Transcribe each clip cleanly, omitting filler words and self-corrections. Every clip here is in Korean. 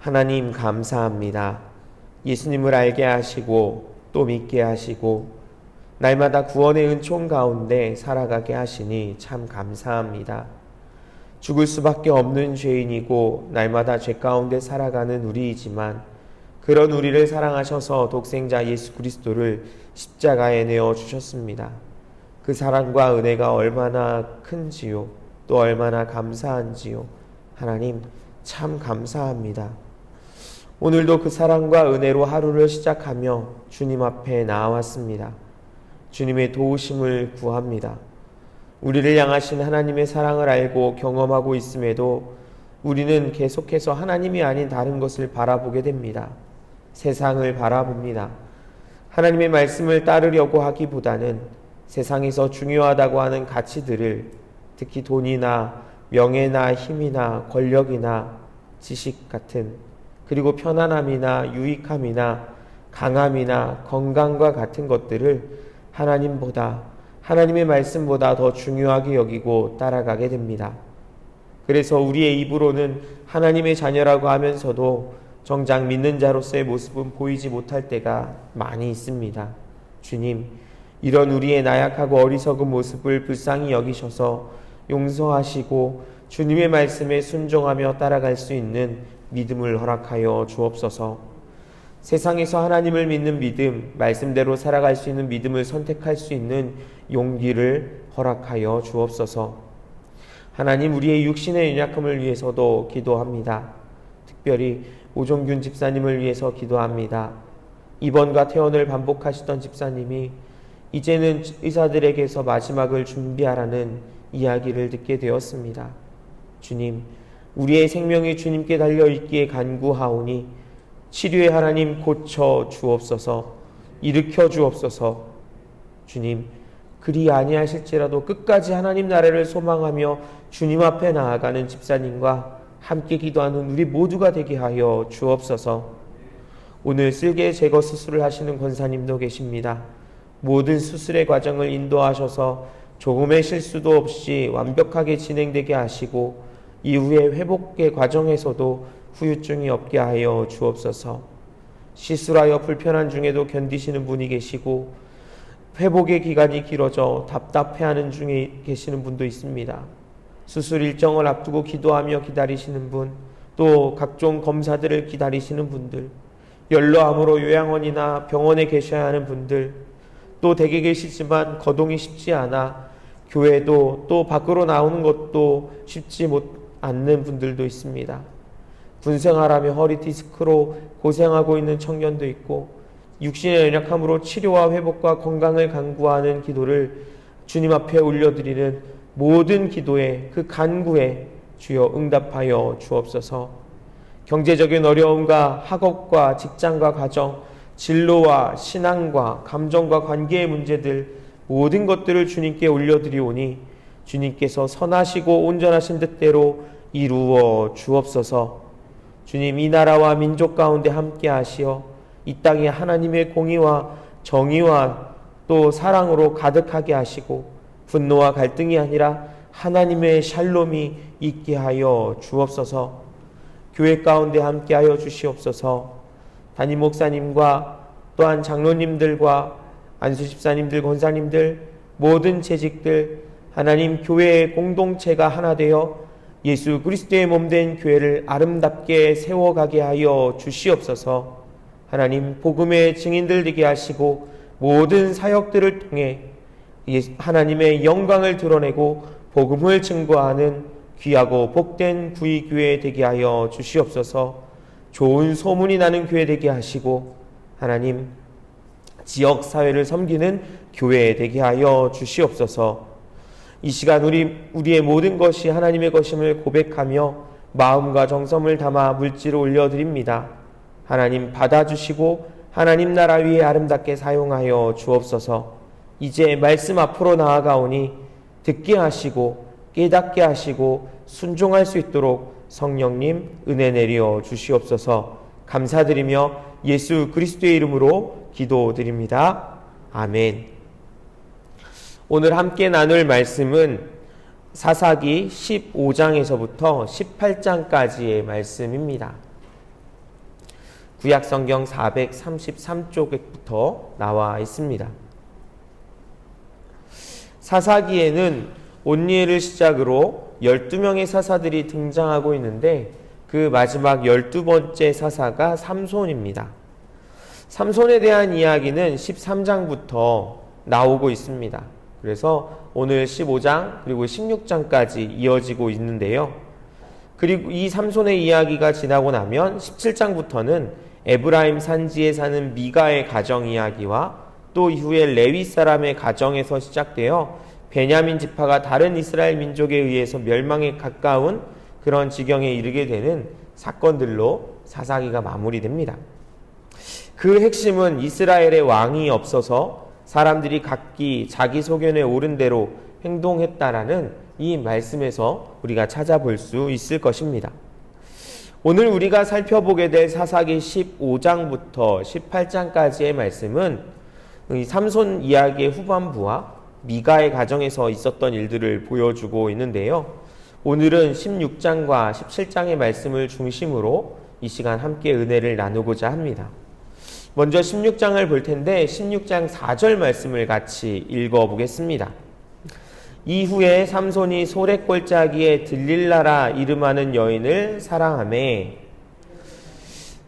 하나님 감사합니다. 예수님을 알게 하시고 또 믿게 하시고 날마다 구원의 은총 가운데 살아가게 하시니 참 감사합니다. 죽을 수밖에 없는 죄인이고 날마다 죄 가운데 살아가는 우리이지만 그런 우리를 사랑하셔서 독생자 예수 그리스도를 십자가에 내어 주셨습니다. 그 사랑과 은혜가 얼마나 큰지요, 또 얼마나 감사한지요. 하나님 참 감사합니다. 오늘도 그 사랑과 은혜로 하루를 시작하며 주님 앞에 나아왔습니다. 주님의 도우심을 구합니다. 우리를 향하신 하나님의 사랑을 알고 경험하고 있음에도 우리는 계속해서 하나님이 아닌 다른 것을 바라보게 됩니다. 세상을 바라봅니다. 하나님의 말씀을 따르려고 하기보다는 세상에서 중요하다고 하는 가치들을, 특히 돈이나 명예나 힘이나 권력이나 지식 같은, 그리고 편안함이나 유익함이나 강함이나 건강과 같은 것들을 하나님보다, 하나님의 말씀보다 더 중요하게 여기고 따라가게 됩니다. 그래서 우리의 입으로는 하나님의 자녀라고 하면서도 정작 믿는 자로서의 모습은 보이지 못할 때가 많이 있습니다. 주님, 이런 우리의 나약하고 어리석은 모습을 불쌍히 여기셔서 용서하시고 주님의 말씀에 순종하며 따라갈 수 있는 믿음을 허락하여 주옵소서. 세상에서 하나님을 믿는 믿음, 말씀대로 살아갈 수 있는 믿음을 선택할 수 있는 용기를 허락하여 주옵소서. 하나님, 우리의 육신의 연약함을 위해서도 기도합니다. 특별히 오종균 집사님을 위해서 기도합니다. 입원과 퇴원을 반복하시던 집사님이 이제는 의사들에게서 마지막을 준비하라는 이야기를 듣게 되었습니다. 주님, 우리의 생명이 주님께 달려있기에 간구하오니 치료의 하나님 고쳐 주옵소서, 일으켜 주옵소서. 주님, 그리 아니하실지라도 끝까지 하나님 나라를 소망하며 주님 앞에 나아가는 집사님과 함께 기도하는 우리 모두가 되게 하여 주옵소서. 오늘 쓸개 제거 수술을 하시는 권사님도 계십니다. 모든 수술의 과정을 인도하셔서 조금의 실수도 없이 완벽하게 진행되게 하시고 이후의 회복의 과정에서도 후유증이 없게 하여 주옵소서. 시술하여 불편한 중에도 견디시는 분이 계시고 회복의 기간이 길어져 답답해하는 중에 계시는 분도 있습니다. 수술 일정을 앞두고 기도하며 기다리시는 분, 또 각종 검사들을 기다리시는 분들, 연로암으로 요양원이나 병원에 계셔야 하는 분들, 또 댁에 계시지만 거동이 쉽지 않아 교회도 또 밖으로 나오는 것도 쉽지 않는 분들도 있습니다. 군생활하며 허리 디스크로 고생하고 있는 청년도 있고 육신의 연약함으로 치료와 회복과 건강을 간구하는 기도를 주님 앞에 올려드리는 모든 기도에, 그 간구에 주여 응답하여 주옵소서. 경제적인 어려움과 학업과 직장과 가정, 진로와 신앙과 감정과 관계의 문제들, 모든 것들을 주님께 올려드리오니 주님께서 선하시고 온전하신 뜻대로 이루어 주옵소서. 주님, 이 나라와 민족 가운데 함께 하시어 이 땅에 하나님의 공의와 정의와 또 사랑으로 가득하게 하시고 분노와 갈등이 아니라 하나님의 샬롬이 있게 하여 주옵소서. 교회 가운데 함께 하여 주시옵소서. 담임 목사님과 또한 장로님들과 안수집사님들, 권사님들, 모든 재직들, 하나님 교회의 공동체가 하나 되어 예수 그리스도의 몸된 교회를 아름답게 세워가게 하여 주시옵소서. 하나님, 복음의 증인들 되게 하시고 모든 사역들을 통해 하나님의 영광을 드러내고 복음을 증거하는 귀하고 복된 구의교회 되게 하여 주시옵소서. 좋은 소문이 나는 교회 되게 하시고 하나님, 지역사회를 섬기는 교회 되게 하여 주시옵소서. 이 시간 우리의 모든 것이 하나님의 것임을 고백하며 마음과 정성을 담아 물질을 올려드립니다. 하나님, 받아주시고 하나님 나라 위에 아름답게 사용하여 주옵소서. 이제 말씀 앞으로 나아가오니 듣게 하시고 깨닫게 하시고 순종할 수 있도록 성령님 은혜 내려 주시옵소서. 감사드리며 예수 그리스도의 이름으로 기도드립니다. 아멘. 오늘 함께 나눌 말씀은 사사기 15장에서부터 18장까지의 말씀입니다. 구약성경 433쪽부터 나와 있습니다. 사사기에는 온니엘을 시작으로 12명의 사사들이 등장하고 있는데 그 마지막 12번째 사사가 삼손입니다. 삼손에 대한 이야기는 13장부터 나오고 있습니다. 그래서 오늘 15장 그리고 16장까지 이어지고 있는데요. 그리고 이 삼손의 이야기가 지나고 나면 17장부터는 에브라임 산지에 사는 미가의 가정 이야기와 또 이후에 레위 사람의 가정에서 시작되어 베냐민 지파가 다른 이스라엘 민족에 의해서 멸망에 가까운 그런 지경에 이르게 되는 사건들로 사사기가 마무리됩니다. 그 핵심은 이스라엘의 왕이 없어서 사람들이 각기 자기 소견에 옳은 대로 행동했다라는 이 말씀에서 우리가 찾아볼 수 있을 것입니다. 오늘 우리가 살펴보게 될 사사기 15장부터 18장까지의 말씀은 이 삼손 이야기의 후반부와 미가의 가정에서 있었던 일들을 보여주고 있는데요. 오늘은 16장과 17장의 말씀을 중심으로 이 시간 함께 은혜를 나누고자 합니다. 먼저 16장을 볼 텐데 16장 4절 말씀을 같이 읽어보겠습니다. 이후에 삼손이 소랫골짜기에 들릴라라 이름하는 여인을 사랑하매.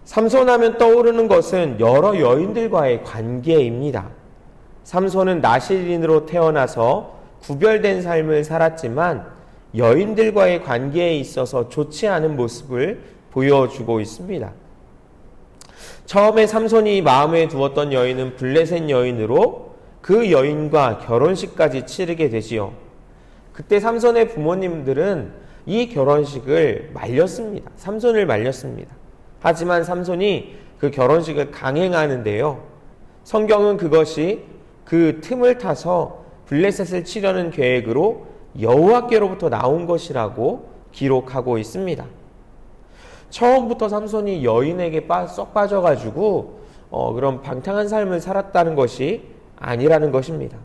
삼손하면 떠오르는 것은 여러 여인들과의 관계입니다. 삼손은 나실인으로 태어나서 구별된 삶을 살았지만 여인들과의 관계에 있어서 좋지 않은 모습을 보여주고 있습니다. 처음에 삼손이 마음에 두었던 여인은 블레셋 여인으로 그 여인과 결혼식까지 치르게 되지요. 그때 삼손의 부모님들은 이 결혼식을 말렸습니다. 삼손을 말렸습니다. 하지만 삼손이 그 결혼식을 강행하는데요. 성경은 그것이 그 틈을 타서 블레셋을 치려는 계획으로 여호와께로부터 나온 것이라고 기록하고 있습니다. 처음부터 삼손이 여인에게 쏙 빠져가지고 그런 방탕한 삶을 살았다는 것이 아니라는 것입니다.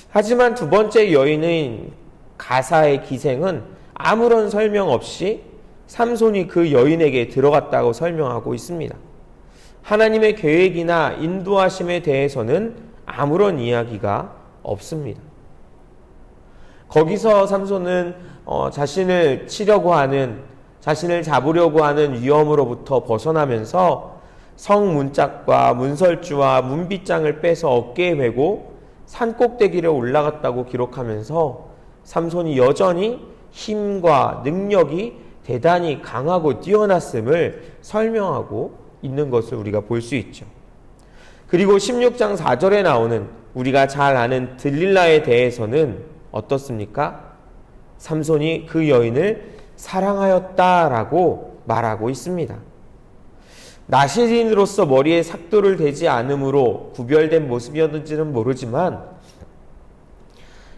하지만 두 번째 여인인 가사의 기생은 아무런 설명 없이 삼손이 그 여인에게 들어갔다고 설명하고 있습니다. 하나님의 계획이나 인도하심에 대해서는 아무런 이야기가 없습니다. 거기서 삼손은 자신을 치려고 하는, 자신을 잡으려고 하는 위험으로부터 벗어나면서 성문짝과 문설주와 문빗장을 빼서 어깨에 메고 산꼭대기를 올라갔다고 기록하면서 삼손이 여전히 힘과 능력이 대단히 강하고 뛰어났음을 설명하고 있는 것을 우리가 볼 수 있죠. 그리고 16장 4절에 나오는 우리가 잘 아는 들릴라에 대해서는 어떻습니까? 삼손이 그 여인을 사랑하였다라고 말하고 있습니다. 나실인으로서 머리에 삭도를 대지 않음으로 구별된 모습이었는지는 모르지만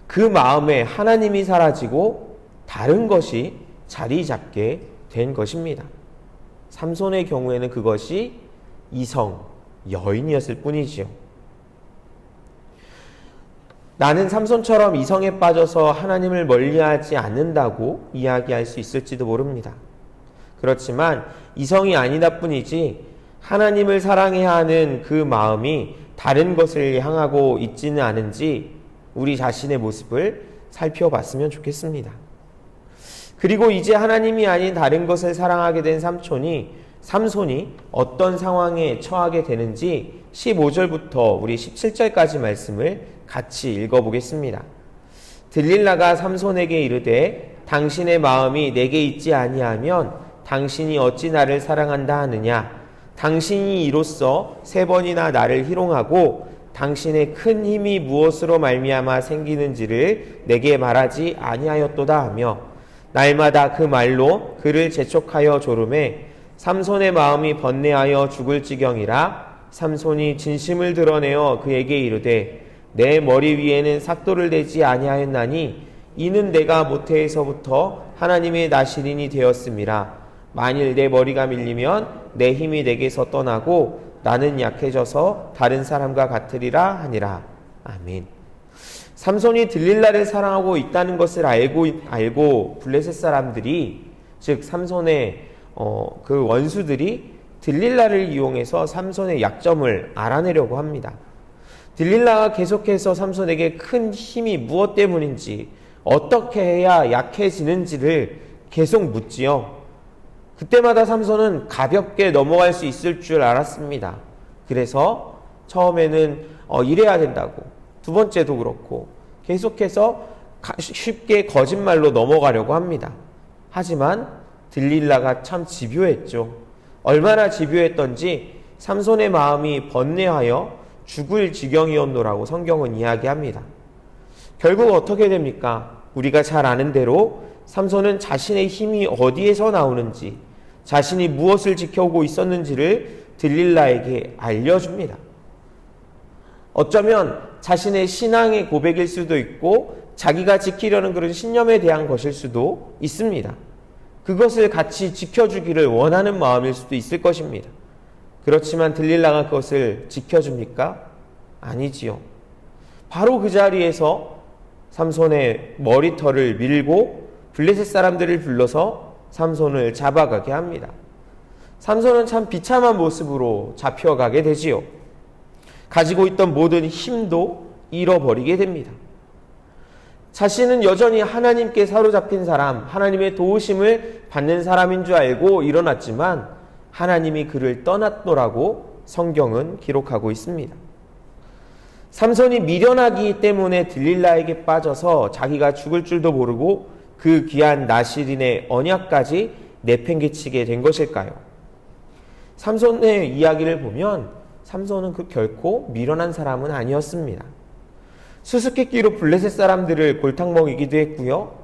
그 마음에 하나님이 사라지고 다른 것이 자리 잡게 된 것입니다. 삼손의 경우에는 그것이 이성, 여인이었을 뿐이지요. 나는 삼손처럼 이성에 빠져서 하나님을 멀리하지 않는다고 이야기할 수 있을지도 모릅니다. 그렇지만 이성이 아니다 뿐이지 하나님을 사랑해야 하는 그 마음이 다른 것을 향하고 있지는 않은지 우리 자신의 모습을 살펴봤으면 좋겠습니다. 그리고 이제 하나님이 아닌 다른 것을 사랑하게 된 삼손이 어떤 상황에 처하게 되는지 15절부터 우리 17절까지 말씀을 같이 읽어보겠습니다. 들릴라가 삼손에게 이르되 당신의 마음이 내게 있지 아니하면 당신이 어찌 나를 사랑한다 하느냐? 당신이 이로써 3번이나 나를 희롱하고 당신의 큰 힘이 무엇으로 말미암아 생기는지를 내게 말하지 아니하였도다 하며 날마다 그 말로 그를 재촉하여 조르매 삼손의 마음이 번뇌하여 죽을 지경이라. 삼손이 진심을 드러내어 그에게 이르되 내 머리 위에는 삭도를 대지 아니하였나니 이는 내가 모태에서부터 하나님의 나실인이 되었음이라. 만일 내 머리가 밀리면 내 힘이 내게서 떠나고 나는 약해져서 다른 사람과 같으리라 하니라. 아멘. 삼손이 들릴라를 사랑하고 있다는 것을 알고 블레셋 사람들이, 즉 삼손의 그 원수들이 들릴라를 이용해서 삼손의 약점을 알아내려고 합니다. 들릴라가 계속해서 삼손에게 큰 힘이 무엇 때문인지, 어떻게 해야 약해지는지를 계속 묻지요. 그때마다 삼손은 가볍게 넘어갈 수 있을 줄 알았습니다. 그래서 처음에는 이래야 된다고, 두 번째도 그렇고 계속해서 쉽게 거짓말로 넘어가려고 합니다. 하지만 들릴라가 참 집요했죠. 얼마나 집요했던지 삼손의 마음이 번뇌하여 죽을 지경이었노라고 성경은 이야기합니다. 결국 어떻게 됩니까? 우리가 잘 아는 대로 삼손은 자신의 힘이 어디에서 나오는지, 자신이 무엇을 지켜오고 있었는지를 들릴라에게 알려줍니다. 어쩌면 자신의 신앙의 고백일 수도 있고 자기가 지키려는 그런 신념에 대한 것일 수도 있습니다. 그것을 같이 지켜주기를 원하는 마음일 수도 있을 것입니다. 그렇지만 들릴라가 그것을 지켜줍니까? 아니지요. 바로 그 자리에서 삼손의 머리털을 밀고 블레셋 사람들을 불러서 삼손을 잡아가게 합니다. 삼손은 참 비참한 모습으로 잡혀가게 되지요. 가지고 있던 모든 힘도 잃어버리게 됩니다. 자신은 여전히 하나님께 사로잡힌 사람, 하나님의 도우심을 받는 사람인 줄 알고 일어났지만 하나님이 그를 떠났노라고 성경은 기록하고 있습니다. 삼손이 미련하기 때문에 들릴라에게 빠져서 자기가 죽을 줄도 모르고 그 귀한 나실인의 언약까지 내팽개치게 된 것일까요? 삼손의 이야기를 보면 삼손은 결코 미련한 사람은 아니었습니다. 수수께끼로 블레셋 사람들을 골탕 먹이기도 했고요.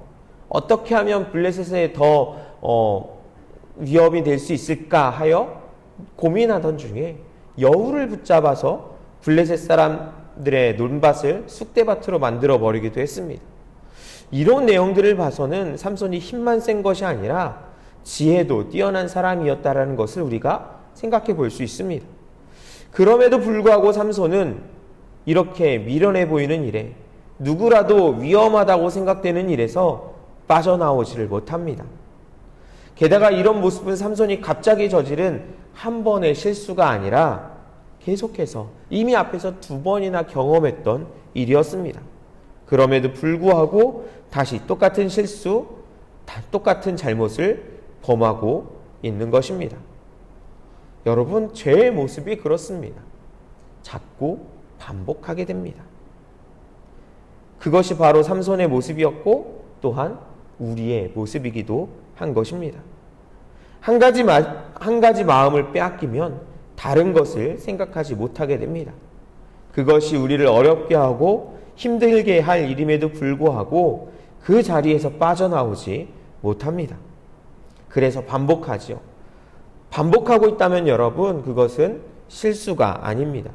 어떻게 하면 블레셋에 더 위협이 될 수 있을까 하여 고민하던 중에 여우를 붙잡아서 블레셋 사람들의 논밭을 쑥대밭으로 만들어 버리기도 했습니다. 이런 내용들을 봐서는 삼손이 힘만 센 것이 아니라 지혜도 뛰어난 사람이었다라는 것을 우리가 생각해 볼 수 있습니다. 그럼에도 불구하고 삼손은 이렇게 미련해 보이는 일에, 누구라도 위험하다고 생각되는 일에서 빠져나오지를 못합니다. 게다가 이런 모습은 삼손이 갑자기 저지른 한 번의 실수가 아니라 계속해서 이미 앞에서 두 번이나 경험했던 일이었습니다. 그럼에도 불구하고 다시 똑같은 실수, 똑같은 잘못을 범하고 있는 것입니다. 여러분, 죄의 모습이 그렇습니다. 자꾸 반복하게 됩니다. 그것이 바로 삼손의 모습이었고 또한 우리의 모습이기도 한 것입니다. 한 가지 마음을 빼앗기면 다른 것을 생각하지 못하게 됩니다. 그것이 우리를 어렵게 하고 힘들게 할 일임에도 불구하고 그 자리에서 빠져나오지 못합니다. 그래서 반복하지요. 반복하고 있다면 여러분, 그것은 실수가 아닙니다.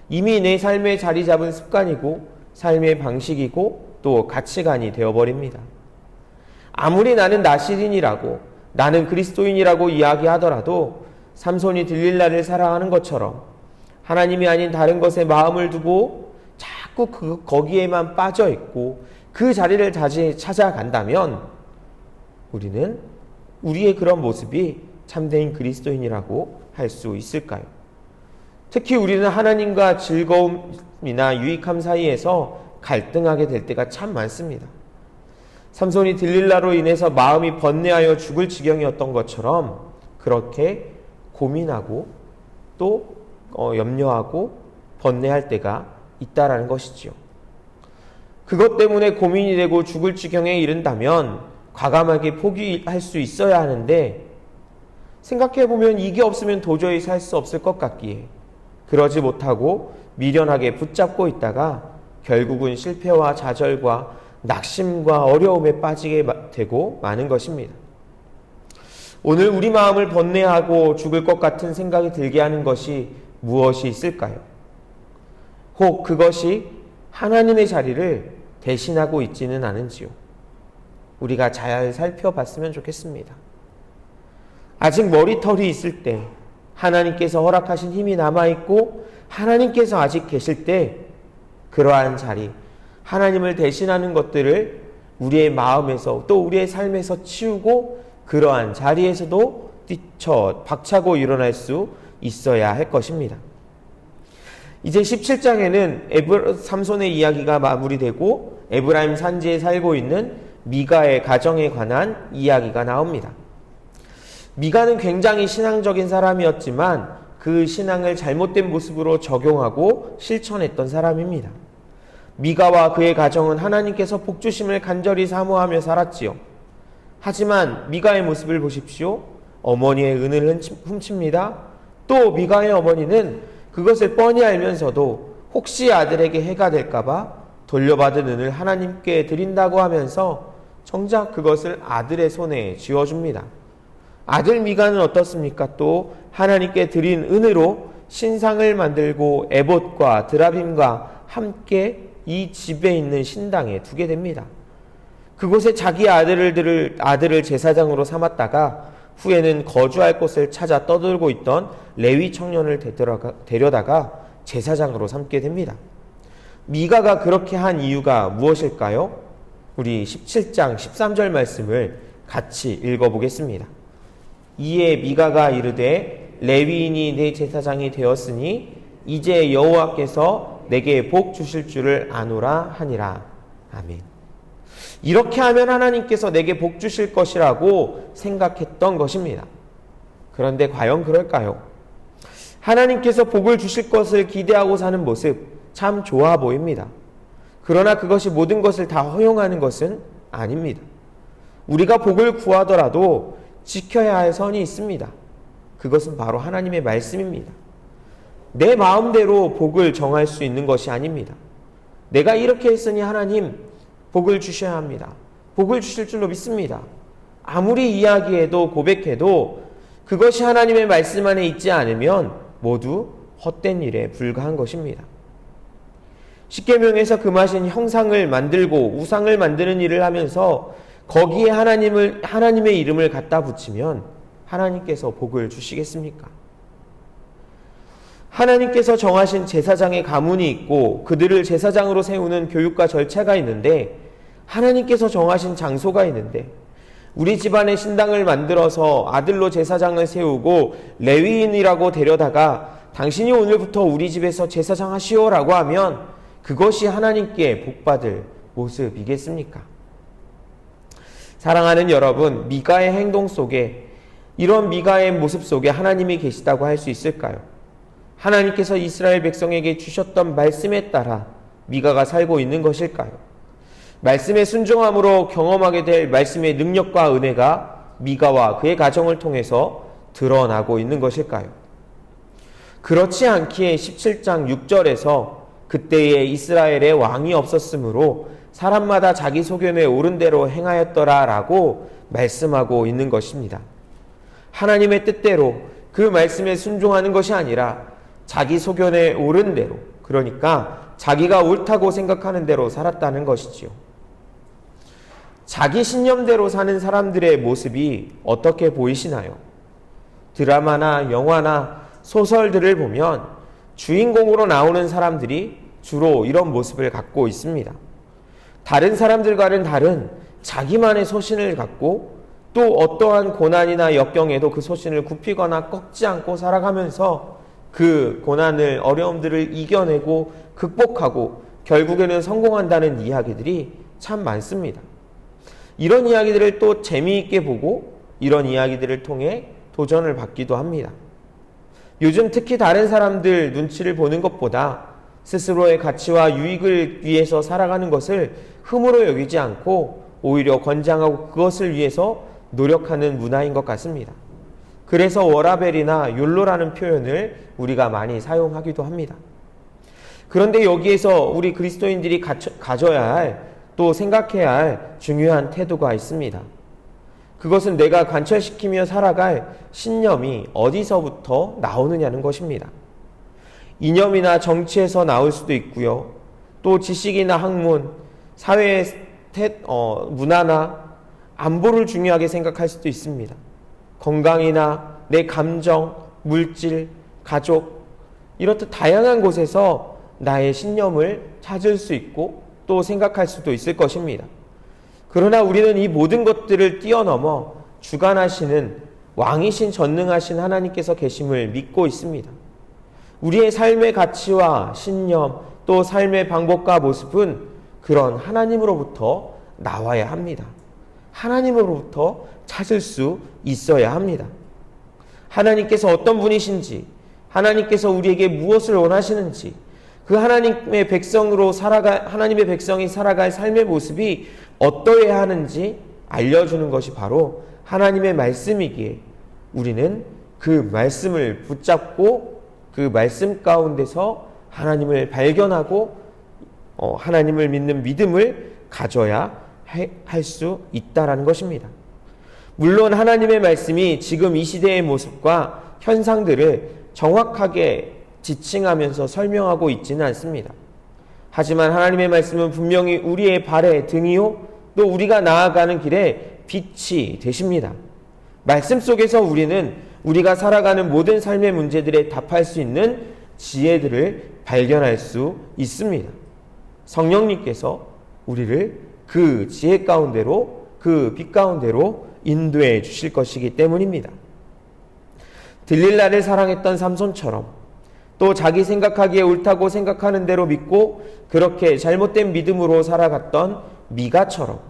이미 내 삶에 자리 잡은 습관이고 삶의 방식이고 또 가치관이 되어버립니다. 아무리 나는 나실인이라고, 나는 그리스도인이라고 이야기하더라도 삼손이 들릴라를 사랑하는 것처럼 하나님이 아닌 다른 것에 마음을 두고 자꾸 거기에만 빠져 있고 그 자리를 다시 찾아간다면 우리는 우리의 그런 모습이 참된 그리스도인이라고 할 수 있을까요? 특히 우리는 하나님과 즐거움이나 유익함 사이에서 갈등하게 될 때가 참 많습니다. 삼손이 들릴라로 인해서 마음이 번뇌하여 죽을 지경이었던 것처럼 그렇게 고민하고 또 염려하고 번뇌할 때가 있다라는 것이지요. 그것 때문에 고민이 되고 죽을 지경에 이른다면 과감하게 포기할 수 있어야 하는데, 생각해보면 이게 없으면 도저히 살 수 없을 것 같기에 그러지 못하고 미련하게 붙잡고 있다가 결국은 실패와 좌절과 낙심과 어려움에 빠지게 되고 마는 것입니다. 오늘 우리 마음을 번뇌하고 죽을 것 같은 생각이 들게 하는 것이 무엇이 있을까요? 혹 그것이 하나님의 자리를 대신하고 있지는 않은지요? 우리가 잘 살펴봤으면 좋겠습니다. 아직 머리털이 있을 때, 하나님께서 허락하신 힘이 남아있고 하나님께서 아직 계실 때 그러한 자리, 하나님을 대신하는 것들을 우리의 마음에서 또 우리의 삶에서 치우고 그러한 자리에서도 뛰쳐 박차고 일어날 수 있어야 할 것입니다. 이제 17장에는 삼손의 이야기가 마무리되고 에브라임 산지에 살고 있는 미가의 가정에 관한 이야기가 나옵니다. 미가는 굉장히 신앙적인 사람이었지만 그 신앙을 잘못된 모습으로 적용하고 실천했던 사람입니다. 미가와 그의 가정은 하나님께서 복주심을 간절히 사모하며 살았지요. 하지만 미가의 모습을 보십시오. 어머니의 은을 훔칩니다. 또 미가의 어머니는 그것을 뻔히 알면서도 혹시 아들에게 해가 될까봐 돌려받은 은을 하나님께 드린다고 하면서 정작 그것을 아들의 손에 쥐어줍니다. 아들 미가는 어떻습니까? 또 하나님께 드린 은으로 신상을 만들고 에봇과 드라빔과 함께 이 집에 있는 신당에 두게 됩니다. 그곳에 자기 아들을 제사장으로 삼았다가 후에는 거주할 곳을 찾아 떠들고 있던 레위 청년을 데려다가 제사장으로 삼게 됩니다. 미가가 그렇게 한 이유가 무엇일까요? 우리 17장 13절 말씀을 같이 읽어보겠습니다. 이에 미가가 이르되 레위인이 내 제사장이 되었으니 이제 여호와께서 내게 복 주실 줄을 아노라 하니라. 아멘. 이렇게 하면 하나님께서 내게 복 주실 것이라고 생각했던 것입니다. 그런데 과연 그럴까요? 하나님께서 복을 주실 것을 기대하고 사는 모습 참 좋아 보입니다. 그러나 그것이 모든 것을 다 허용하는 것은 아닙니다. 우리가 복을 구하더라도 지켜야 할 선이 있습니다. 그것은 바로 하나님의 말씀입니다. 내 마음대로 복을 정할 수 있는 것이 아닙니다. 내가 이렇게 했으니 하나님 복을 주셔야 합니다. 복을 주실 줄로 믿습니다. 아무리 이야기해도 고백해도 그것이 하나님의 말씀 안에 있지 않으면 모두 헛된 일에 불과한 것입니다. 십계명에서 금하신 형상을 만들고 우상을 만드는 일을 하면서 거기에 하나님의 이름을 갖다 붙이면 하나님께서 복을 주시겠습니까? 하나님께서 정하신 제사장의 가문이 있고 그들을 제사장으로 세우는 교육과 절차가 있는데 하나님께서 정하신 장소가 있는데 우리 집안에 신당을 만들어서 아들로 제사장을 세우고 레위인이라고 데려다가 당신이 오늘부터 우리 집에서 제사장 하시오라고 하면 그것이 하나님께 복받을 모습이겠습니까? 사랑하는 여러분, 미가의 행동 속에 이런 미가의 모습 속에 하나님이 계시다고 할 수 있을까요? 하나님께서 이스라엘 백성에게 주셨던 말씀에 따라 미가가 살고 있는 것일까요? 말씀의 순종함으로 경험하게 될 말씀의 능력과 은혜가 미가와 그의 가정을 통해서 드러나고 있는 것일까요? 그렇지 않기에 17장 6절에서 그때에 이스라엘에 왕이 없었으므로 사람마다 자기 소견에 옳은 대로 행하였더라 라고 말씀하고 있는 것입니다. 하나님의 뜻대로 그 말씀에 순종하는 것이 아니라 자기 소견에 옳은 대로, 그러니까 자기가 옳다고 생각하는 대로 살았다는 것이지요. 자기 신념대로 사는 사람들의 모습이 어떻게 보이시나요? 드라마나 영화나 소설들을 보면 주인공으로 나오는 사람들이 주로 이런 모습을 갖고 있습니다. 다른 사람들과는 다른 자기만의 소신을 갖고 또 어떠한 고난이나 역경에도 그 소신을 굽히거나 꺾지 않고 살아가면서 그 고난을, 어려움들을 이겨내고 극복하고 결국에는 성공한다는 이야기들이 참 많습니다. 이런 이야기들을 또 재미있게 보고 이런 이야기들을 통해 도전을 받기도 합니다. 요즘 특히 다른 사람들 눈치를 보는 것보다 스스로의 가치와 유익을 위해서 살아가는 것을 흠으로 여기지 않고 오히려 권장하고 그것을 위해서 노력하는 문화인 것 같습니다. 그래서 워라벨이나 욜로라는 표현을 우리가 많이 사용하기도 합니다. 그런데 여기에서 우리 그리스도인들이 가져야 할, 또 생각해야 할 중요한 태도가 있습니다. 그것은 내가 관철시키며 살아갈 신념이 어디서부터 나오느냐는 것입니다. 이념이나 정치에서 나올 수도 있고요. 또 지식이나 학문, 사회의 문화나 안보를 중요하게 생각할 수도 있습니다. 건강이나 내 감정, 물질, 가족, 이렇듯 다양한 곳에서 나의 신념을 찾을 수 있고 또 생각할 수도 있을 것입니다. 그러나 우리는 이 모든 것들을 뛰어넘어 주관하시는 왕이신 전능하신 하나님께서 계심을 믿고 있습니다. 우리의 삶의 가치와 신념 또 삶의 방법과 모습은 그런 하나님으로부터 나와야 합니다. 하나님으로부터 찾을 수 있어야 합니다. 하나님께서 어떤 분이신지, 하나님께서 우리에게 무엇을 원하시는지, 그 하나님의 백성이 살아갈 삶의 모습이 어떠해야 하는지 알려주는 것이 바로 하나님의 말씀이기에 우리는 그 말씀을 붙잡고 그 말씀 가운데서 하나님을 발견하고 하나님을 믿는 믿음을 가져야 할 수 있다라는 것입니다. 물론 하나님의 말씀이 지금 이 시대의 모습과 현상들을 정확하게 지칭하면서 설명하고 있지는 않습니다. 하지만 하나님의 말씀은 분명히 우리의 발의 등이요 또 우리가 나아가는 길에 빛이 되십니다. 말씀 속에서 우리는 우리가 살아가는 모든 삶의 문제들에 답할 수 있는 지혜들을 발견할 수 있습니다. 성령님께서 우리를 그 지혜 가운데로, 그 빛 가운데로 인도해 주실 것이기 때문입니다. 들릴라를 사랑했던 삼손처럼 또 자기 생각하기에 옳다고 생각하는 대로 믿고 그렇게 잘못된 믿음으로 살아갔던 미가처럼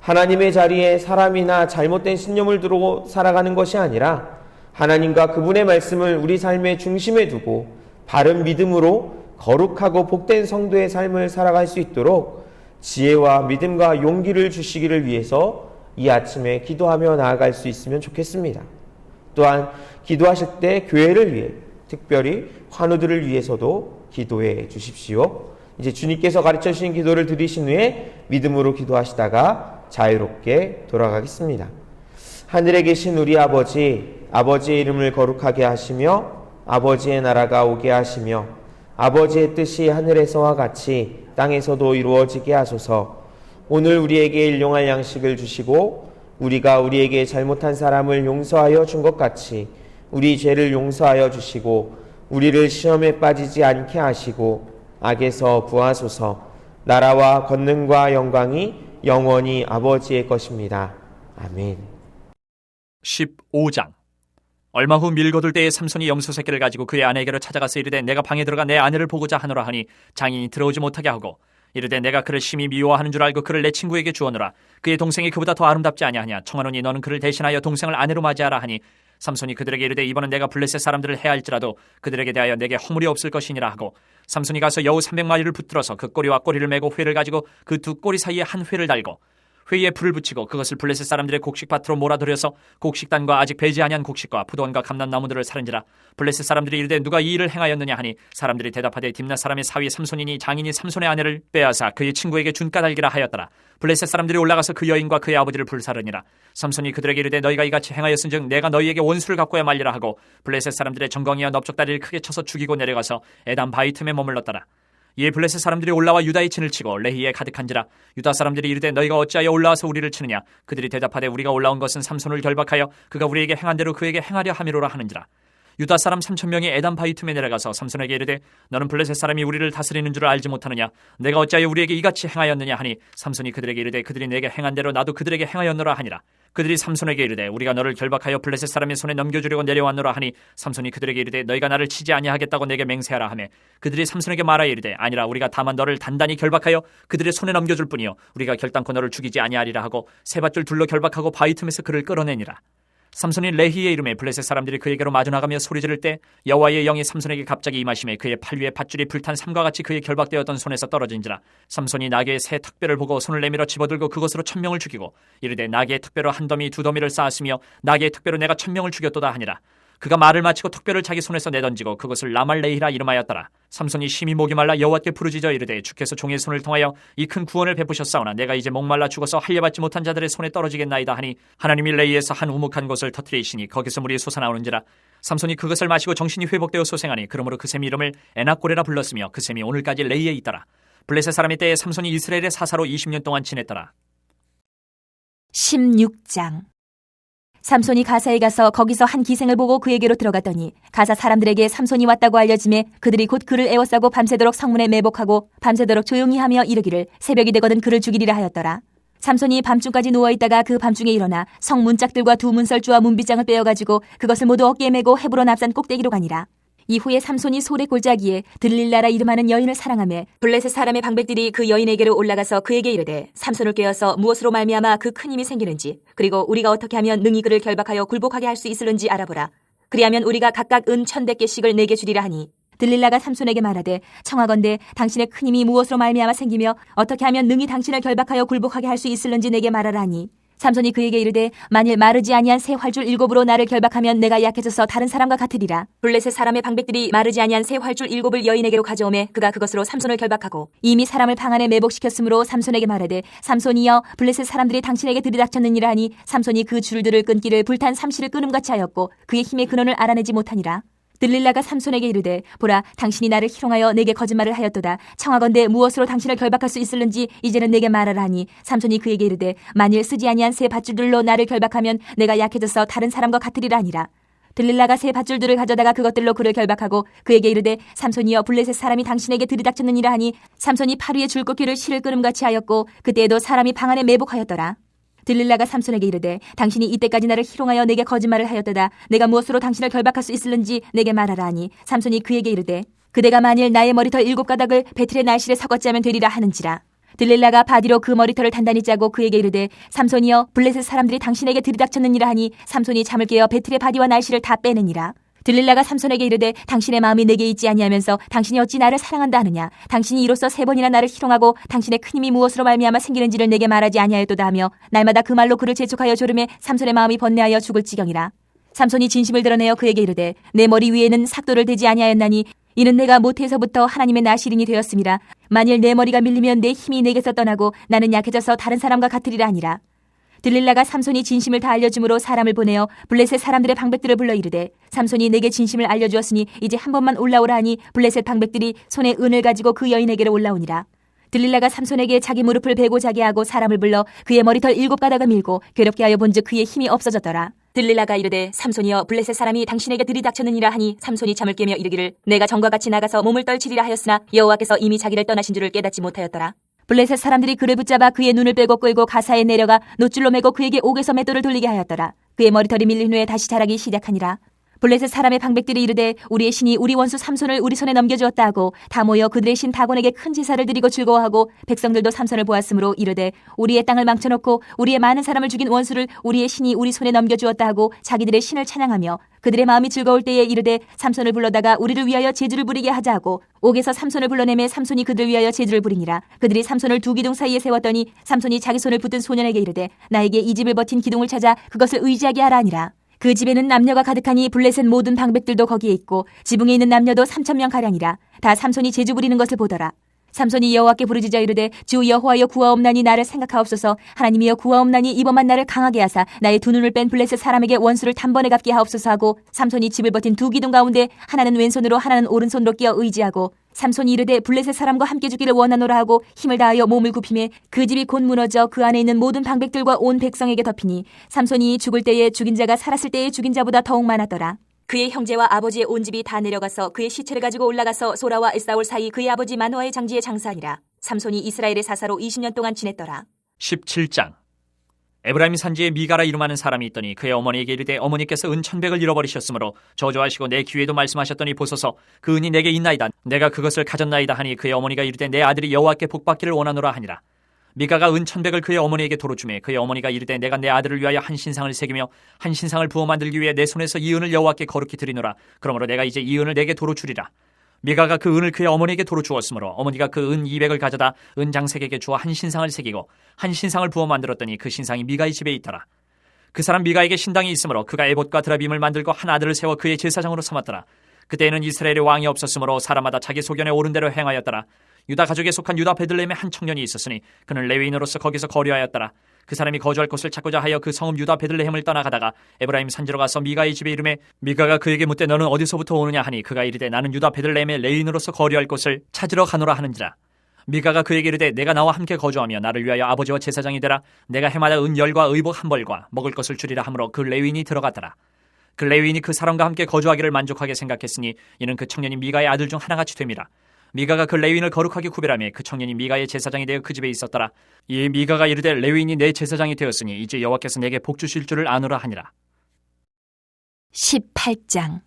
하나님의 자리에 사람이나 잘못된 신념을 두고 살아가는 것이 아니라 하나님과 그분의 말씀을 우리 삶의 중심에 두고 바른 믿음으로 거룩하고 복된 성도의 삶을 살아갈 수 있도록 지혜와 믿음과 용기를 주시기를 위해서 이 아침에 기도하며 나아갈 수 있으면 좋겠습니다. 또한 기도하실 때 교회를 위해 특별히 환우들을 위해서도 기도해 주십시오. 이제 주님께서 가르쳐 주신 기도를 들으신 후에 믿음으로 기도하시다가 자유롭게 돌아가겠습니다. 하늘에 계신 우리 아버지, 아버지의 이름을 거룩하게 하시며 아버지의 나라가 오게 하시며 아버지의 뜻이 하늘에서와 같이 땅에서도 이루어지게 하소서. 오늘 우리에게 일용할 양식을 주시고 우리가 우리에게 잘못한 사람을 용서하여 준 것 같이 우리 죄를 용서하여 주시고 우리를 시험에 빠지지 않게 하시고 악에서 구하소서. 나라와 권능과 영광이 영원히 아버지의 것입니다. 아멘. 15장. 얼마 후 밀거둘 때에 삼손이 염소 새끼를 가지고 그의 아내에게로 찾아가서 이르되 내가 방에 들어가 내 아내를 보고자 하노라 하니 장인이 들어오지 못하게 하고 이르되 내가 그를 심히 미워하는 줄 알고 그를 내 친구에게 주어노라. 그의 동생이 그보다 더 아름답지 아니하냐. 청하노니 너는 그를 대신하여 동생을 아내로 맞이하라 하니 삼손이 그들에게 이르되 이번은 내가 블레셋 사람들을 해할지라도 그들에게 대하여 내게 허물이 없을 것이니라 하고 삼손이 가서 여우 300마리를 붙들어서 그 꼬리와 꼬리를 메고 회를 가지고 그 두 꼬리 사이에 한 회를 달고 회에 불을 붙이고 그것을 블레셋 사람들의 곡식밭으로 몰아들여서 곡식단과 아직 배지 아니한 곡식과 푸도원과 감람나무들을 사른지라. 블레셋 사람들이 이르되 누가 이 일을 행하였느냐 하니 사람들이 대답하되 딥낫 사람의 사위 삼손이니 장인이 삼손의 아내를 빼앗아 그의 친구에게 준 까닭이라 하였더라. 블레셋 사람들이 올라가서 그 여인과 그의 아버지를 불사르니라. 삼손이 그들에게 이르되 너희가 이같이 행하였은즉 내가 너희에게 원수를 갚고야 말리라 하고 블레셋 사람들의 정광이와 넓적다리를 크게 쳐서 죽이고 내려가서 에담 바위 틈에 머물렀더라. 이에 블레셋 사람들이 올라와 유다의 진을 치고 레히에 가득한지라. 유다 사람들이 이르되 너희가 어찌하여 올라와서 우리를 치느냐. 그들이 대답하되 우리가 올라온 것은 삼손을 결박하여 그가 우리에게 행한 대로 그에게 행하려 함이로라 하는지라. 유다 사람 3,000명이 에담 바위 틈에 내려가서 삼손에게 이르되 너는 블레셋 사람이 우리를 다스리는 줄 알지 못하느냐. 내가 어찌하여 우리에게 이같이 행하였느냐 하니 삼손이 그들에게 이르되 그들이 내게 행한 대로 나도 그들에게 행하였노라 하니라. 그들이 삼손에게 이르되 우리가 너를 결박하여 블레셋 사람의 손에 넘겨주려고 내려왔노라 하니 삼손이 그들에게 이르되 너희가 나를 치지 아니하겠다고 내게 맹세하라 하매 그들이 삼손에게 말하여 이르되 아니라 우리가 다만 너를 단단히 결박하여 그들의 손에 넘겨줄 뿐이요 우리가 결단코 너를 죽이지 아니하리라 하고 세 밧줄 둘로 결박하고 바위 틈에서 그를 끌어내니라. 삼손이 레히의 이름에 블레셋 사람들이 그에게로 마주 나가며 소리 지를 때 여호와의 영이 삼손에게 갑자기 임하심에 그의 팔 위에 밧줄이 불탄 삼과 같이 그의 결박되었던 손에서 떨어진지라. 삼손이 나귀의 새 턱뼈를 보고 손을 내밀어 집어들고 그것으로 1,000명을 죽이고 이르되 나귀의 턱뼈로 한 더미 두 더미를 쌓았으며 나귀의 턱뼈로 내가 1,000명을 죽였도다 하니라. 그가 말을 마치고 턱뼈를 자기 손에서 내던지고 그것을 라말레히라 이름하였더라. 삼손이 심히 목이 말라 여호와께 부르짖어 이르되 주께서 종의 손을 통하여 이 큰 구원을 베푸셨사오나 내가 이제 목말라 죽어서 할례받지 못한 자들의 손에 떨어지겠나이다 하니 하나님이 레히에서 한 우묵한 곳을 터뜨리시니 거기서 물이 솟아나오는지라. 삼손이 그것을 마시고 정신이 회복되어 소생하니 그러므로 그 셈 이름을 에낙고레라 불렀으며 그 셈이 오늘까지 레히에 있더라. 블레셋 사람의 때에 삼손이 이스라엘의 사사로 20년 동안 지냈더라. 16장. 삼손이 가사에 가서 거기서 한 기생을 보고 그에게로 들어갔더니 가사 사람들에게 삼손이 왔다고 알려지매 그들이 곧 그를 애워싸고 밤새도록 성문에 매복하고 밤새도록 조용히 하며 이르기를 새벽이 되거든 그를 죽이리라 하였더라. 삼손이 밤중까지 누워있다가 그 밤중에 일어나 성 문짝들과 두 문설주와 문빗장을 빼어가지고 그것을 모두 어깨에 메고 헤브론 앞산 꼭대기로 가니라. 이후에 삼손이 솔의 골짜기에 들릴라라 이름하는 여인을 사랑하며 블레셋 사람의 방백들이 그 여인에게로 올라가서 그에게 이르되 삼손을 깨어서 무엇으로 말미암아 그 큰 힘이 생기는지 그리고 우리가 어떻게 하면 능히 그를 결박하여 굴복하게 할 수 있을는지 알아보라. 그리하면 우리가 각각 은 1,100개씩을 내게 주리라 하니 들릴라가 삼손에게 말하되 청하건대 당신의 큰 힘이 무엇으로 말미암아 생기며 어떻게 하면 능히 당신을 결박하여 굴복하게 할 수 있을는지 내게 말하라 하니 삼손이 그에게 이르되 만일 마르지 아니한 새 활줄 7으로 나를 결박하면 내가 약해져서 다른 사람과 같으리라. 블레셋 사람의 방백들이 마르지 아니한 새 활줄 7을 여인에게로 가져오매 그가 그것으로 삼손을 결박하고 이미 사람을 방 안에 매복시켰으므로 삼손에게 말하되 삼손이여 블레셋 사람들이 당신에게 들이닥쳤느니라 하니 삼손이 그 줄들을 끊기를 불탄 삼시를 끊음같이 하였고 그의 힘의 근원을 알아내지 못하니라. 들릴라가 삼손에게 이르되 보라 당신이 나를 희롱하여 내게 거짓말을 하였도다. 청하건대 무엇으로 당신을 결박할 수 있을는지 이제는 내게 말하라 하니 삼손이 그에게 이르되 만일 쓰지 아니한 새 밧줄들로 나를 결박하면 내가 약해져서 다른 사람과 같으리라 하니라. 들릴라가 새 밧줄들을 가져다가 그것들로 그를 결박하고 그에게 이르되 삼손이여 블레셋 사람이 당신에게 들이닥쳤느니라 하니 삼손이 팔 위에 줄꺾기를 실을 끊음같이 하였고 그때에도 사람이 방 안에 매복하였더라. 들릴라가 삼손에게 이르되 당신이 이때까지 나를 희롱하여 내게 거짓말을 하였도다. 내가 무엇으로 당신을 결박할 수 있을는지 내게 말하라 하니 삼손이 그에게 이르되 그대가 만일 나의 머리털 7가닥을 배틀의 날실에 섞었지 하면 되리라 하는지라. 들릴라가 바디로 그 머리털을 단단히 짜고 그에게 이르되 삼손이여 블레셋 사람들이 당신에게 들이닥쳤느니라 하니 삼손이 잠을 깨어 배틀의 바디와 날실을 다 빼내니라. 들릴라가 삼손에게 이르되 당신의 마음이 내게 있지 아니하면서 당신이 어찌 나를 사랑한다 하느냐. 당신이 이로써 3번이나 나를 희롱하고 당신의 큰 힘이 무엇으로 말미암아 생기는지를 내게 말하지 아니하였도다 하며 날마다 그 말로 그를 재촉하여 조르매 삼손의 마음이 번뇌하여 죽을 지경이라. 삼손이 진심을 드러내어 그에게 이르되 내 머리 위에는 삭도를 대지 아니하였나니 이는 내가 모태에서부터 하나님의 나시린이 되었음이라. 만일 내 머리가 밀리면 내 힘이 내게서 떠나고 나는 약해져서 다른 사람과 같으리라 하니라. 들릴라가 삼손이 진심을 다 알려줌으로 사람을 보내어 블레셋 사람들의 방백들을 불러 이르되 삼손이 내게 진심을 알려주었으니 이제 한 번만 올라오라 하니 블레셋 방백들이 손에 은을 가지고 그 여인에게로 올라오니라. 들릴라가 삼손에게 자기 무릎을 베고 자게 하고 사람을 불러 그의 머리털 7가닥을 밀고 괴롭게 하여 본즉 그의 힘이 없어졌더라. 들릴라가 이르되 삼손이여 블레셋 사람이 당신에게 들이닥쳤느니라 하니 삼손이 잠을 깨며 이르기를 내가 전과 같이 나가서 몸을 떨치리라 하였으나 여호와께서 이미 자기를 떠나신 줄을 깨닫지 못하였더라. 블레셋 사람들이 그를 붙잡아 그의 눈을 빼고 끌고 가사에 내려가 노줄로 매고 그에게 옥에서 맷돌을 돌리게 하였더라. 그의 머리털이 밀린 후에 다시 자라기 시작하니라. 블레셋 사람의 방백들이 이르되 우리의 신이 우리 원수 삼손을 우리 손에 넘겨주었다 하고 다 모여 그들의 신 다곤에게 큰 제사를 드리고 즐거워하고 백성들도 삼손을 보았으므로 이르되 우리의 땅을 망쳐놓고 우리의 많은 사람을 죽인 원수를 우리의 신이 우리 손에 넘겨주었다 하고 자기들의 신을 찬양하며 그들의 마음이 즐거울 때에 이르되 삼손을 불러다가 우리를 위하여 제주를 부리게 하자 하고 옥에서 삼손을 불러내매 삼손이 그들을 위하여 제주를 부리니라. 그들이 삼손을 두 기둥 사이에 세웠더니 삼손이 자기 손을 붙든 소년에게 이르되 나에게 이 집을 버틴 기둥을 찾아 그것을 의지하게 하라 하니라. 그 집에는 남녀가 가득하니 블레셋 모든 방백들도 거기에 있고 지붕에 있는 남녀도 3,000명 가량이라. 다 삼손이 제주 부리는 것을 보더라. 삼손이 여호와께 부르짖어 이르되 주 여호와여 구하옵나니 나를 생각하옵소서. 하나님이여 구하옵나니 이번만 나를 강하게 하사 나의 두 눈을 뺀 블레셋 사람에게 원수를 단번에 갚게 하옵소서 하고 삼손이 집을 버틴 두 기둥 가운데 하나는 왼손으로 하나는 오른손으로 끼어 의지하고 삼손이 이르되 블레셋 사람과 함께 죽기를 원하노라 하고 힘을 다하여 몸을 굽히매 그 집이 곧 무너져 그 안에 있는 모든 방백들과 온 백성에게 덮이니 삼손이 죽을 때에 죽인 자가 살았을 때에 죽인 자보다 더욱 많았더라. 그의 형제와 아버지의 온 집이 다 내려가서 그의 시체를 가지고 올라가서 소라와 에사올 사이 그의 아버지 마노아의 장지에 장사하니라. 삼손이 이스라엘의 사사로 20년 동안 지냈더라. 17장. 에브라임 산지에 미가라 이름하는 사람이 있더니 그의 어머니에게 이르되 어머니께서 은 1,100을 잃어버리셨으므로 저주하시고 내 귀에도 말씀하셨더니 보소서 그 은이 내게 있나이다. 내가 그것을 가졌나이다 하니 그의 어머니가 이르되 내 아들이 여호와께 복받기를 원하노라 하니라. 미가가 은 1,100을 그의 어머니에게 도로 주매 그의 어머니가 이르되 내가 내 아들을 위하여 한 신상을 새기며 한 신상을 부어 만들기 위해 내 손에서 이 은을 여호와께 거룩히 드리노라. 그러므로 내가 이제 이 은을 내게 도로 주리라. 미가가 그 은을 그의 어머니에게 도로 주었으므로 어머니가 그 은 200을 가져다 은 장색에게 주어 한 신상을 새기고 한 신상을 부어 만들었더니 그 신상이 미가의 집에 있더라. 그 사람 미가에게 신당이 있으므로 그가 에봇과 드라빔을 만들고 한 아들을 세워 그의 제사장으로 삼았더라. 그때에는 이스라엘의 왕이 없었으므로 사람마다 자기 소견에 오른 대로 행하였더라. 유다 가족에 속한 유다 베들레헴에 한 청년이 있었으니 그는 레위인으로서 거기서 거류하였더라. 그 사람이 거주할 곳을 찾고자 하여 그 성읍 유다 베들레헴을 떠나가다가 에브라임 산지로 가서 미가의 집에 이르매 미가가 그에게 묻되 너는 어디서부터 오느냐 하니 그가 이르되 나는 유다 베들레헴에 레위인으로서 거류할 곳을 찾으러 가노라 하는지라. 미가가 그에게 이르되 내가 나와 함께 거주하며 나를 위하여 아버지와 제사장이 되라. 내가 해마다 은 10과 의복 1벌과 먹을 것을 주리라 하므로 그 레위인이 들어갔더라. 그 레위인이 그 사람과 함께 거주하기를 만족하게 생각했으니 이는 그 청년이 미가의 아들 중 하나같이 됨이라. 미가가 그 레위인을 거룩하게 구별하며 그 청년이 미가의 제사장이 되어 그 집에 있었더라. 이 미가가 이르되 레위인이 내 제사장이 되었으니 이제 여호와께서 내게 복 주실 줄을 아노라 하니라. 18장.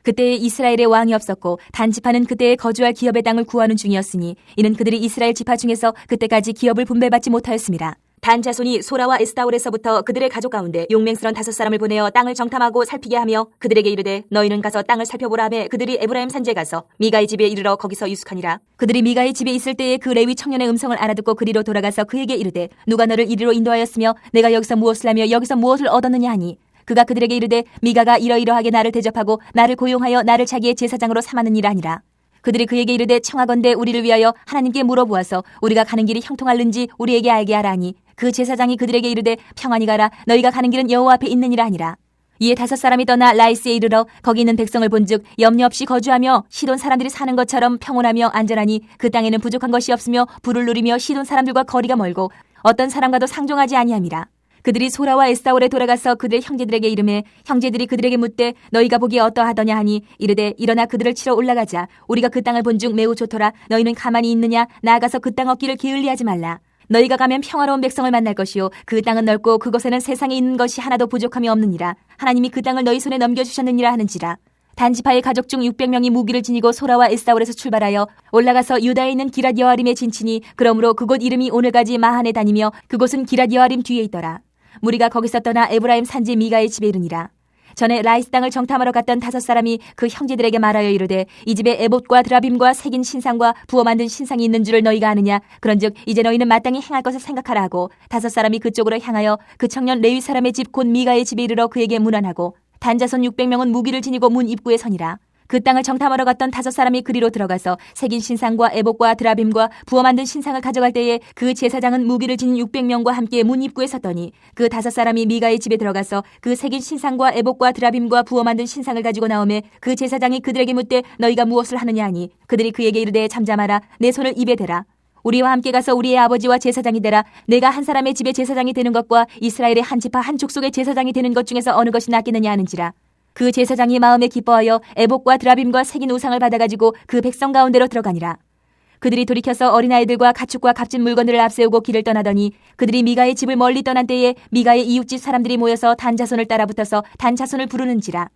그때에 이스라엘의 왕이 없었고 단지파는 그때에 거주할 기업의 땅을 구하는 중이었으니 이는 그들이 이스라엘 지파 중에서 그때까지 기업을 분배받지 못하였습니다. 단 자손이 소라와 에스타올에서부터 그들의 가족 가운데 용맹스런 5사람을 보내어 땅을 정탐하고 살피게 하며 그들에게 이르되 너희는 가서 땅을 살펴보라 하매 그들이 에브라임 산지에 가서 미가의 집에 이르러 거기서 유숙하니라. 그들이 미가의 집에 있을 때에 그 레위 청년의 음성을 알아듣고 그리로 돌아가서 그에게 이르되 누가 너를 이리로 인도하였으며 내가 여기서 무엇을 하며 여기서 무엇을 얻었느냐 하니 그가 그들에게 이르되 미가가 이러이러하게 나를 대접하고 나를 고용하여 나를 자기의 제사장으로 삼았느니라 하니라. 그들이 그에게 이르되 청하건대 우리를 위하여 하나님께 물어보아서 우리가 가는 길이 형통할는지 우리에게 알게 하라 하니 그 제사장이 그들에게 이르되 평안히 가라 너희가 가는 길은 여호와 앞에 있느니라 하니라. 이에 5사람이 떠나 라이스에 이르러 거기 있는 백성을 본즉 염려 없이 거주하며 시돈 사람들이 사는 것처럼 평온하며 안전하니 그 땅에는 부족한 것이 없으며 부를 누리며 시돈 사람들과 거리가 멀고 어떤 사람과도 상종하지 아니함이라. 그들이 소라와 에스타올에 돌아가서 그들의 형제들에게 이르매 형제들이 그들에게 묻되 너희가 보기에 어떠하더냐 하니 이르되 일어나 그들을 치러 올라가자. 우리가 그 땅을 본즉 매우 좋더라. 너희는 가만히 있느냐? 나아가서 그 땅 얻기를 게을리하지 말라. 너희가 가면 평화로운 백성을 만날 것이요 그 땅은 넓고 그곳에는 세상에 있는 것이 하나도 부족함이 없느니라. 하나님이 그 땅을 너희 손에 넘겨주셨느니라 하는지라. 단지파의 가족 중 600명이 무기를 지니고 소라와 에스타올에서 출발하여 올라가서 유다에 있는 기랏 여아림에 진치니 그러므로 그곳 이름이 오늘까지 마한에 다니며 그곳은 기랏 여아림 뒤에 있더라. 무리가 거기서 떠나 에브라임 산지 미가의 집에 이르니라. 전에 라이스 땅을 정탐하러 갔던 5사람이 그 형제들에게 말하여 이르되 이 집에 에봇과 드라빔과 새긴 신상과 부어 만든 신상이 있는 줄을 너희가 아느냐. 그런즉 이제 너희는 마땅히 행할 것을 생각하라 하고 5사람이 그쪽으로 향하여 그 청년 레위 사람의 집 곧 미가의 집에 이르러 그에게 문안하고 단자손 600명은 무기를 지니고 문 입구에 서니라. 그 땅을 정탐하러 갔던 5사람이 그리로 들어가서 새긴 신상과 에봇과 드라빔과 부어 만든 신상을 가져갈 때에 그 제사장은 무기를 지닌 600명과 함께 문 입구에 섰더니 그 5사람이 미가의 집에 들어가서 그 새긴 신상과 에봇과 드라빔과 부어 만든 신상을 가지고 나오매 그 제사장이 그들에게 묻되 너희가 무엇을 하느냐 하니 그들이 그에게 이르되 잠잠하라. 내 손을 입에 대라. 우리와 함께 가서 우리의 아버지와 제사장이 되라. 내가 한 사람의 집에 제사장이 되는 것과 이스라엘의 한 지파 한 족속의 제사장이 되는 것 중에서 어느 것이 낫겠느냐 하는지라. 그 제사장이 마음에 기뻐하여 에봇과 드라빔과 새긴 우상을 받아가지고 그 백성 가운데로 들어가니라. 그들이 돌이켜서 어린아이들과 가축과 값진 물건들을 앞세우고 길을 떠나더니 그들이 미가의 집을 멀리 떠난 때에 미가의 이웃집 사람들이 모여서 단자손을 따라붙어서 단자손을 부르는지라.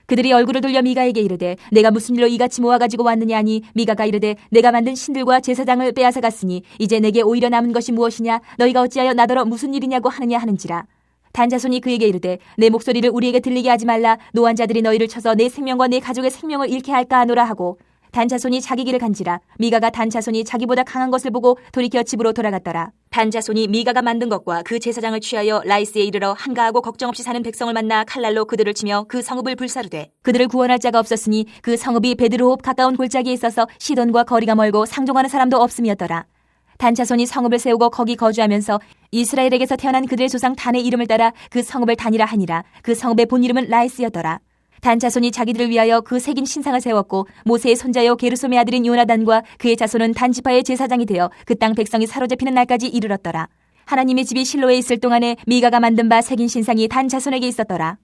그들이 얼굴을 돌려 미가에게 이르되 내가 무슨 일로 이같이 모아가지고 왔느냐 하니 미가가 이르되 내가 만든 신들과 제사장을 빼앗아 갔으니 이제 내게 오히려 남은 것이 무엇이냐. 너희가 어찌하여 나더러 무슨 일이냐고 하느냐 하는지라. 단자손이 그에게 이르되 내 목소리를 우리에게 들리게 하지 말라. 노환자들이 너희를 쳐서 내 생명과 내 가족의 생명을 잃게 할까 하노라 하고 단자손이 자기 길을 간지라. 미가가 단자손이 자기보다 강한 것을 보고 돌이켜 집으로 돌아갔더라. 단자손이 미가가 만든 것과 그 제사장을 취하여 라이스에 이르러 한가하고 걱정 없이 사는 백성을 만나 칼날로 그들을 치며 그 성읍을 불사르되 그들을 구원할 자가 없었으니 그 성읍이 베드로홉 가까운 골짜기에 있어서 시돈과 거리가 멀고 상종하는 사람도 없음이었더라. 단자손이 성읍을 세우고 거기 거주하면서 이스라엘에게서 태어난 그들의 조상 단의 이름을 따라 그 성읍을 단이라 하니라. 그 성읍의 본 이름은 라이스였더라. 단자손이 자기들을 위하여 그 새긴 신상을 세웠고 모세의 손자요 게르솜의 아들인 요나단과 그의 자손은 단지파의 제사장이 되어 그 땅 백성이 사로잡히는 날까지 이르렀더라. 하나님의 집이 실로에 있을 동안에 미가가 만든 바 새긴 신상이 단자손에게 있었더라.